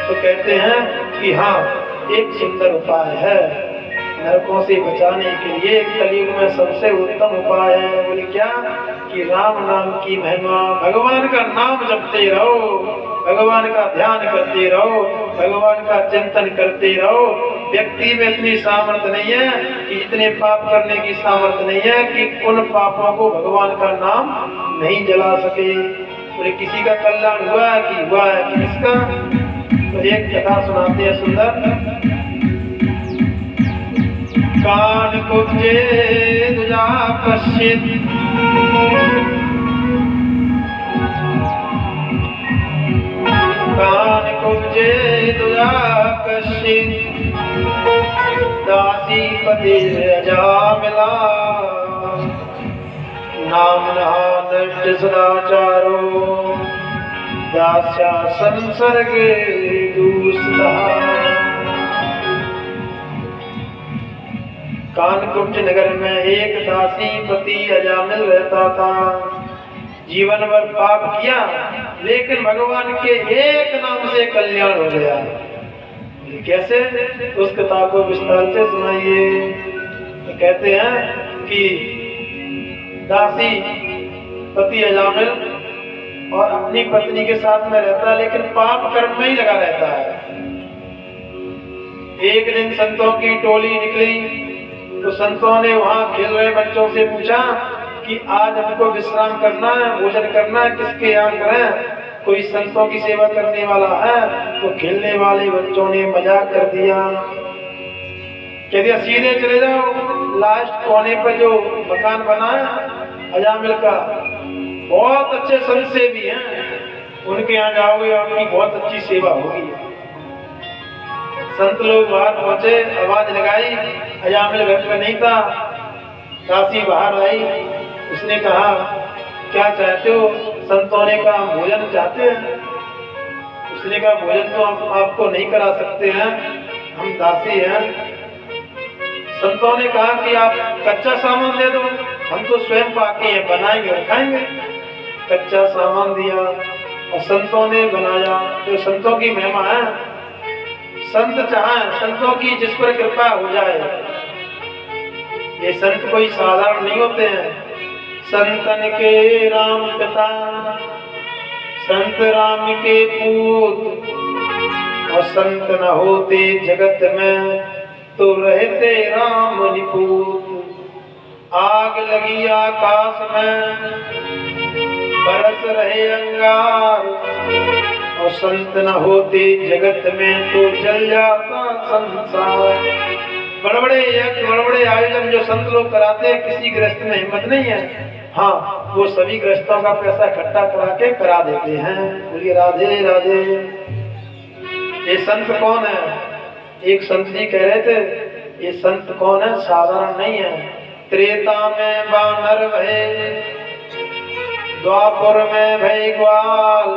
तो कहते हैं कि हाँ, एक सुंदर उपाय है नरकों से बचाने के लिए, कलयुग में सबसे उत्तम उपाय है। बोले क्या? कि राम नाम की महिमा, भगवान का नाम जपते रहो, भगवान का ध्यान करते रहो, भगवान का चिंतन करते रहो। व्यक्ति में इतनी सामर्थ्य नहीं है कि इतने पाप करने की सामर्थ्य नहीं है कि उन पापों को भगवान का नाम नहीं जला सके। बोले किसी का कल्याण हुआ है कि हुआ है कि किसका? तो एक कथा सुनाते हैं सुंदर। कान कुब्जे दुजा पश्चित, कान कुब्जे दुजा पश्चित, दासी पति अजामिला, नाम नष्ट सदाचारो, दास्या संसर्गे दूसरा। कानकुब्ज नगर में एक दासी पति अजामिल रहता था। जीवन भर पाप किया, लेकिन भगवान के एक नाम से कल्याण हो गया। कैसे? उस कथा को विस्तार से सुनाइए। तो कहते हैं कि दासी पति अजामिल और अपनी पत्नी के साथ में रहता है, लेकिन पाप कर्म में ही लगा रहता है। एक दिन संतों की टोली निकली तो संतों ने वहां खेल रहे बच्चों से पूछा कि आज हमको विश्राम करना है, भोजन करना है, किसके यहाँ करें? कोई संतों की सेवा करने वाला है? तो खेलने वाले बच्चों ने मजाक कर दिया, कह दिया सीधे चले जाओ, लास्ट कोने पर जो मकान बना है अजामिल का, बहुत अच्छे संत से भी हैं, उनके यहाँ जाओगे आपकी बहुत अच्छी सेवा होगी। संत लोग बाहर पहुंचे, आवाज लगाई, अजामिल घर पर नहीं था। दासी बाहर आई, उसने कहा क्या चाहते हो? संतों ने कहा भोजन चाहते हैं। उसने कहा भोजन तो हम आपको नहीं करा सकते हैं, हम दासी हैं। संतों ने कहा कि आप कच्चा सामान दे दो, हम तो स्वयं पाके बनाएंगे और खाएंगे। कच्चा सामान दिया और संतों ने बनाया। जो संतों की महिमा है, संत चाहें, संतों की जिस पर कृपा हो जाए। ये संत कोई साधारण नहीं होते हैं। संतन के राम पिता, संत राम के पूत, और संत न होते जगत में तो रहते राम निपूत। आग लगी आकाश में बरस रहे अंगार, और संत न होते जगत में तो जल जाता संसार। बड़े बड़े यज्ञ, बड़े बड़े आयोजन जो संत लोग कराते हैं, किसी गृहस्थ में हिम्मत नहीं है। हाँ, वो सभी गृहस्थों का पैसा इकट्ठा करा के करा देते हैं। बोलिए राधे राधे। ये संत कौन है? एक संत जी कह रहे थे, ये संत कौन है? साधारण नहीं है। त्रेता में बानर भय, द्वापर में भय ग्वाल,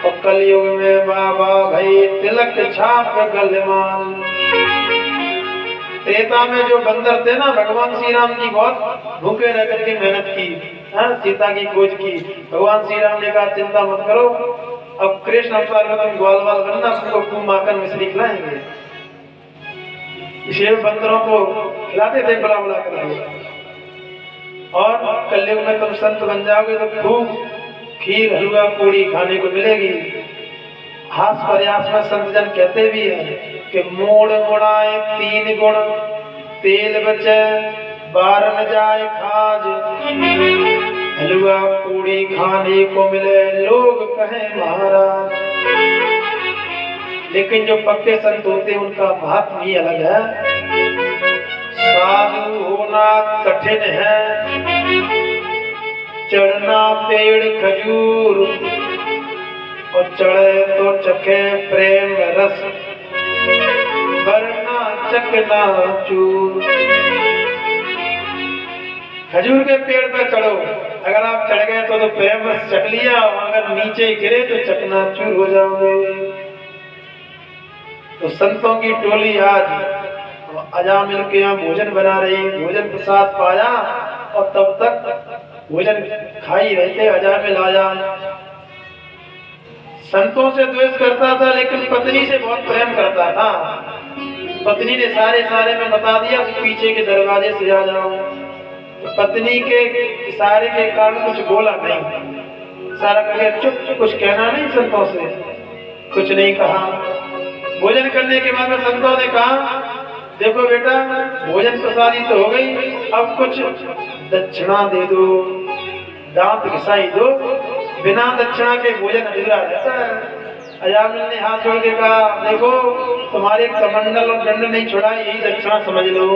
और कलयुग में बाबा भई तिलक छाप गलमाल। त्रेता में जो बंदर थे ना, भगवान श्री राम जी बहुत भूखे रह करके मेहनत की, सीता की खोज की। भगवान श्री राम ने कहा चिंता मत करो, अब कृष्ण अवतार में तुम ग्वाल वाल बनना, तुमको खूब माखन मिश्री खिलाएंगे। इसलिए बंदरों को खिलाते थे बुला बुला करके। और कलयुग में तुम संत बन जाओगे तो खूब खीर हलवा पूड़ी खाने को मिलेगी। हास प्रयास में संत जन कहते भी हैं कि मोड़ मोड़ाए तीन गुण, तेल बचे बार न जाए खाज, हलवा पूड़ी खाने को मिले लोग कहें महाराज। लेकिन जो पक्के संत होते हैं उनका महत्व ही अलग है। साधु होना कठिन है, चढ़ना पेड़ खजूर, और चढ़े तो चखे प्रेम रस, वरना चकना चूर। खजूर के पेड़ पर चढ़ो, अगर आप चढ़ गए तो प्रेम रस चख लिया, अगर नीचे गिरे तो चकनाचूर हो जाओगे। तो संतों की टोली आज अजामिल के यहाँ भोजन बना रही, भोजन प्रसाद पाया और तब तक भोजन खाई रहते अजामिल आया। संतों से द्वेष करता था, लेकिन पत्नी से बहुत प्रेम करता था। पत्नी ने सारे में बता दिया कि पीछे के दरवाजे से आ जाओ। तो पत्नी के इशारे के कारण कुछ बोला नहीं, सारा करके चुप, कुछ कहना नहीं संतों से, कुछ नहीं कहा। भोजन करने के बाद में संतों ने कहा, देखो बेटा, भोजन प्रसादी तो हो गई, अब कुछ दक्षिणा दे दो, दांत घिसाई दो, बिना दक्षिणा के भोजन अधूरा रहता है। अजामिल ने हाथ जोड़ के कहा, देखो तुम्हारे कमंडल और दंड नहीं छोड़ा, यही दक्षिणा समझ लो,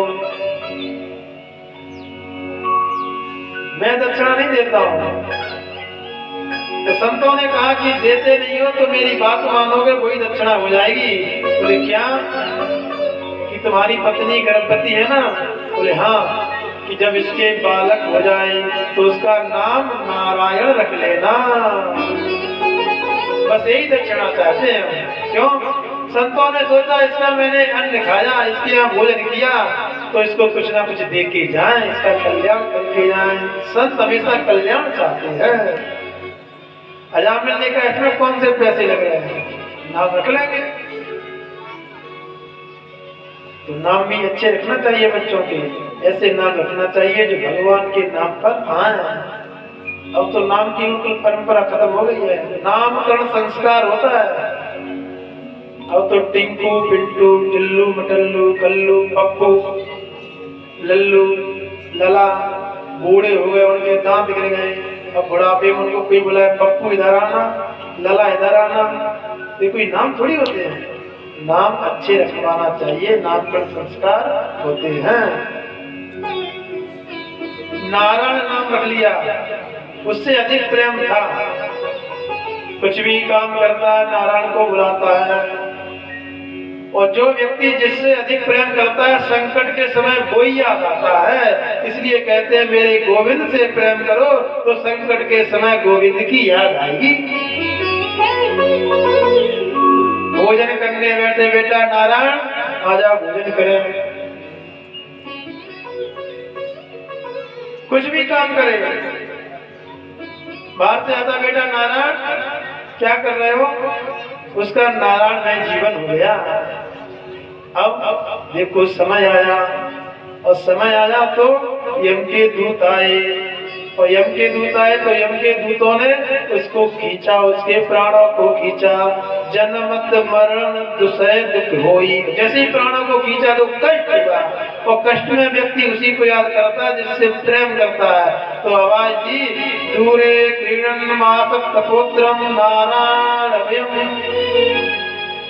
मैं दक्षिणा नहीं देता हूँ। तो संतों ने कहा कि देते नहीं हो तो मेरी बात मानोगे, वही दक्षिणा हो जाएगी। बोले क्या, कि तुम्हारी पत्नी गर्भवती है ना? बोले हाँ। कि जब इसके बालक हो जाए तो उसका नाम नारायण रख लेना, बस यही दक्षिणा चाहते हैं। क्यों? संतों ने सोचा इसका मैंने अन्न खाया, इसके यहाँ भोजन किया, तो इसको कुछ ना कुछ दे के जाए, इसका कल्याण करके जाए। संत हमेशा कल्याण चाहते हैं। अजामिल ने कहा, इसमें कौन से पैसे लग रहे हैं, नाम रख लेंगे। तो नाम भी अच्छे रखना चाहिए बच्चों के, ऐसे नाम रखना चाहिए जो भगवान के नाम पर आए। अब तो नाम की बिल्कुल परंपरा खत्म हो गई है, नामकरण संस्कार होता है। अब तो टिंकू, पिंटू, टिल्लू, मटल्लू, कल्लू, पप्पू, लल्लू, लला, बूढ़े हो गए, उनके दांत गिर गए, अब बुढ़ापे में उनको कोई बुलाए, पप्पू इधर आना, लला इधर आना, ये कोई नाम थोड़ी होते हैं। नाम अच्छे रखवाना चाहिए, नामकरण संस्कार होते हैं। नारायण नाम रख लिया, उससे अधिक प्रेम था। कुछ भी काम करता है नारायण को बुलाता है, और जो व्यक्ति जिससे अधिक प्रेम करता है संकट के समय वो ही याद आता है। इसलिए कहते हैं मेरे गोविंद से प्रेम करो तो संकट के समय गोविंद की याद आएगी। भोजन करने बैठे, बेटा नारायण आजा भोजन करें। कुछ भी काम करेगा, बाहर से आता, बेटा नारायण क्या कर रहे हो, उसका नारायण में जीवन हो गया। अब देखो समय आया, और समय आया तो यम के दूत आए, और यम के दूत आए तो यम के दूतों ने उसको खींचा, उसके प्राणों को खींचा। जन्मत मरण दुसह दुख होई, जैसे ही प्राणों को खींचा तो कष्ट हुआ, और कष्ट में व्यक्ति उसी को याद करता है जिससे प्रेम करता है। तो आवाज दी, दूरे क्रीडन मासक कपोत्रम नारायण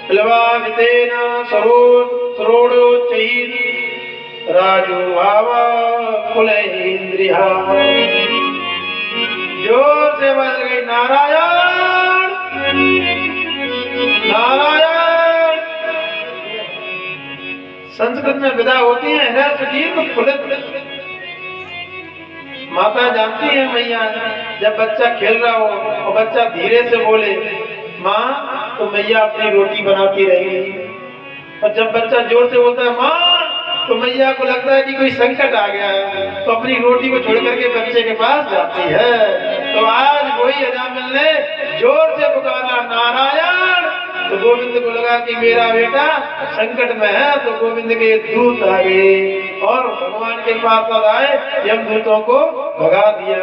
प्लवावितेन सरोडोच्चैः राजो भावा कुलेन्द्रिया। जोर से बोल गई नारायण नारायण। संस्कृत में विदा होती है हृदय पुलित। माता जानती है मैया, जब बच्चा खेल रहा हो और बच्चा धीरे से बोले माँ, तो मैया अपनी रोटी बनाती रहेगी, और जब बच्चा जोर से बोलता है माँ, तो मैया को लगता है कि कोई संकट आ गया है, तो अपनी रोटी को छोड़ करके बच्चे के पास जाती है। तो आज वही अजामिल ने जोर से पुकारा नारायण, तो गोविंद को लगा कि मेरा बेटा संकट में है, तो गोविंद के दूत आ गए और भगवान के पास आए, यमदूतों को भगा दिया।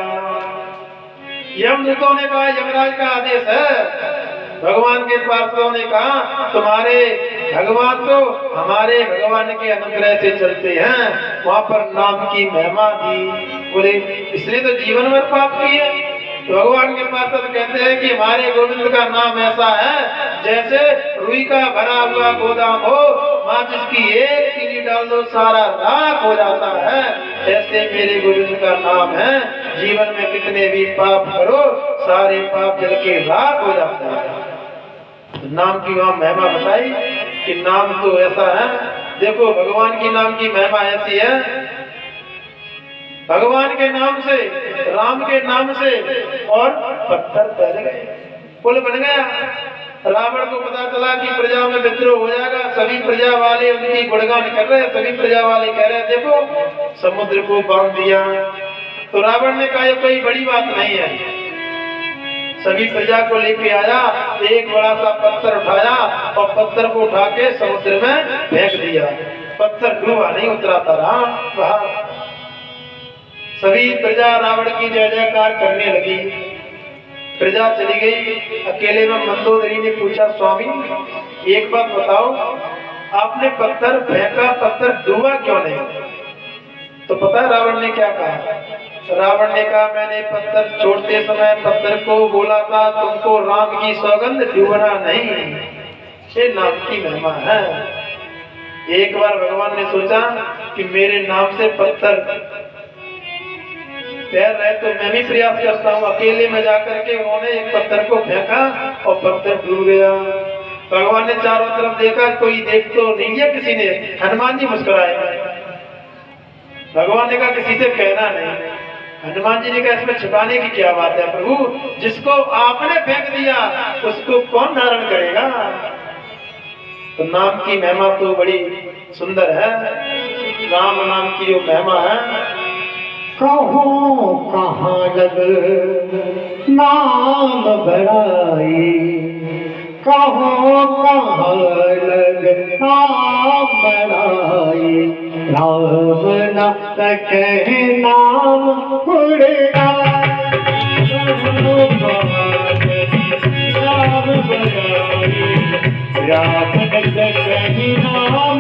यमदूतों ने कहा यमराज का आदेश है। भगवान के पार्षदों ने कहा तुम्हारे भगवान तो हमारे भगवान के अनुग्रह से चलते हैं, वहाँ पर नाम की महिमा दी। बोले इसलिए तो जीवन भर पाप किए। तो भगवान के पार्षद कहते हैं कि हमारे गोविंद का नाम ऐसा है जैसे रुई का भरा हुआ गोदाम हो, माँ जिसकी एक तीली डाल दो सारा राख हो जाता है, ऐसे मेरे गोविंद का नाम है। जीवन में कितने भी पाप करो सारे पाप जल के राख हो जाता है। तो नाम की वहाँ महिमा बताई कि नाम तो ऐसा है। देखो भगवान की नाम की महिमा ऐसी है, भगवान के नाम से, राम के नाम से और पत्थर फैल गए, पुल बन गया। रावण को पता चला कि प्रजा में विद्रोह हो जाएगा, सभी प्रजा वाले उनकी गुणगान कर रहे हैं, सभी प्रजा वाले कह रहे हैं देखो समुद्र को बांध दिया। तो रावण ने कहा ये कोई बड़ी बात नहीं है, सभी प्रजा को लेके आया, एक बड़ा सा पत्थर उठाया और पत्थर को उठा के समुद्र में फेंक दिया। पत्थर डूबा नहीं, उतराता रहा बाहर। सभी प्रजा रावण की जय जयकार करने लगी। प्रजा चली गई। अकेले में मंदोदरी ने पूछा, स्वामी एक बात बताओ, आपने पत्थर फेंका, पत्थर डूबा क्यों नहीं? तो पता है रावण ने क्या कहा? रावण ने कहा, मैंने पत्थर छोड़ते समय पत्थर को बोला था, तुमको राम की सौगंध डूबना नहीं, ये नाम की महिमा है। एक बार भगवान ने सोचा कि मेरे नाम से पत्थर तैर रहे तो मैं भी प्रयास करता हूँ। अकेले में जाकर के उन्होंने एक पत्थर को फेंका और पत्थर डूब गया। भगवान ने चारों तरफ देखा, कोई देख तो नहीं है किसी ने। हनुमान जी मुस्कुराए। भगवान ने कहा किसी से कहना नहीं। हनुमान जी ने कहा इसमें छिपाने की क्या बात है प्रभु, जिसको आपने फेंक दिया उसको कौन धारण करेगा? तो नाम की महिमा तो बड़ी सुंदर है। राम नाम की जो महिमा है, कहो कहाँ लग नाम बड़ाई, कहो कहाँ लग नाम बड़ाई, राम न सके नाम गुणगाई, नाम बड़ाई, राम न सके नाम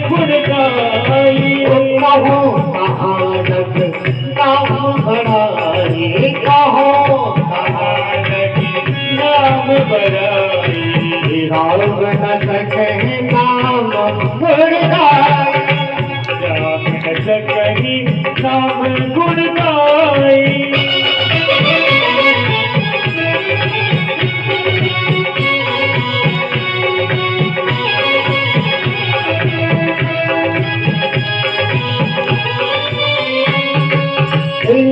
गुणगाई। कहो कहाँ लग नाम बड़ाई, कहो कहाँ लग नाम बड़ाई, राम न सके नाम गुणगाई, राम न सके नाम गुणगाई।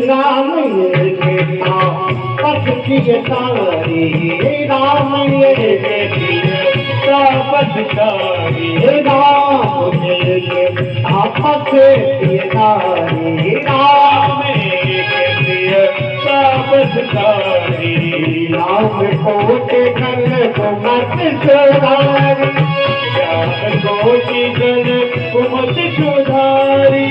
राम ये बेटा पथ की तारी, राम ये बेटा पथ तारी, राम ये बेटा पथ की तारी, राम ये बेटा पथ तारी, राम कोटि गण कुमत सुधारी, राम कोटि गण कुमत सुधारी।